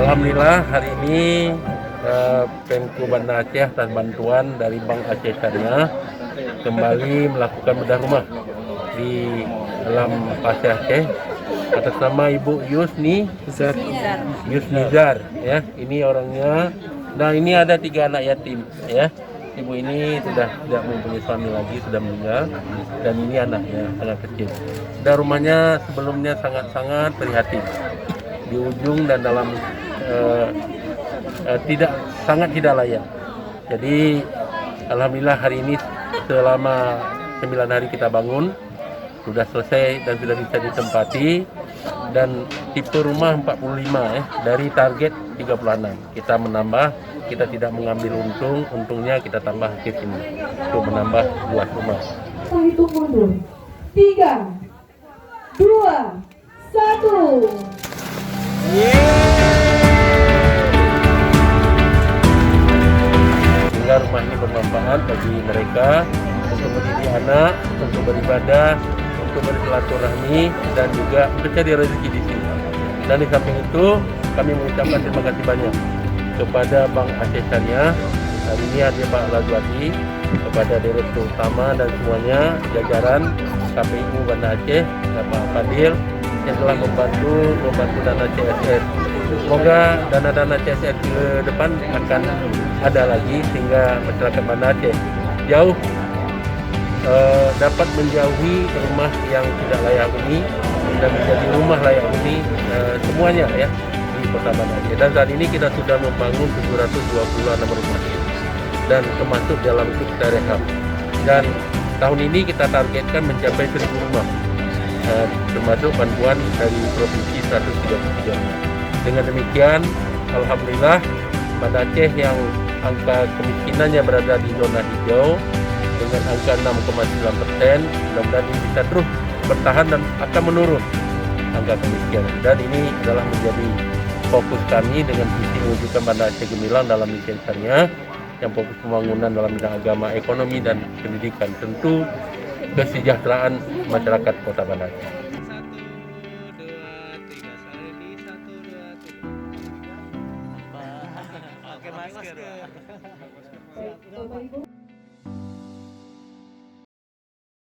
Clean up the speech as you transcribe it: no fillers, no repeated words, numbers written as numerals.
Alhamdulillah hari ini Pemko Banda Aceh atas bantuan dari Bank Aceh Syariah kembali melakukan bedah rumah di dalam Pasir Aceh atas nama Ibu Yusnizar ya. Ini orangnya. Nah, ini ada 3 anak yatim ya. Ibu ini sudah tidak mempunyai suami lagi, sudah meninggal, dan ini anaknya sangat kecil. Dan rumahnya sebelumnya sangat-sangat prihatin di ujung dan dalam sangat tidak layak. Jadi alhamdulillah hari ini selama 9 hari kita bangun sudah selesai dan sudah bisa ditempati, dan tipe rumah 45 ya, dari target 36 kita menambah, kita tidak mengambil untungnya kita tambah ke sini untuk menambah luas rumah. Hitung mundur 3, 2, 1. Sehingga rumah ini bermanfaat bagi mereka untuk mendidik anak, untuk beribadah, untuk bersilaturahmi, dan juga mencari rezeki di sini. Dan di samping itu kami mengucapkan terima kasih banyak kepada Bank Aceh Syariah. Hari ini ada Pak Lazwati, kepada Direktur Utama dan semuanya jajaran KPU Banda Aceh, Pak Fadil yang telah membantu dana CSR. Semoga dana-dana CSR ke depan akan ada lagi sehingga masyarakat Banda Aceh jauh dapat menjauhi rumah yang tidak layak huni dan menjadi rumah layak huni semuanya ya di Kota Banda Aceh. Dan saat ini kita sudah membangun 726 rumah dan termasuk dalam kita rehab. Dan tahun ini kita targetkan mencapai 1000 rumah, termasuk bantuan dari provinsi 133. Dengan demikian, alhamdulillah Banda Aceh yang angka kemiskinannya berada di zona hijau dengan angka 6,9%, mudah-mudahan ini bisa terus bertahan dan akan menurun angka kemiskinan. Dan ini adalah menjadi fokus kami dengan visi mewujudkan Banda Aceh gemilang dalam misi syariah yang fokus pembangunan dalam bidang agama, ekonomi, dan pendidikan. Tentu kesejahteraan masyarakat Kota Banda Aceh. 1, 2, 3, pakai masker.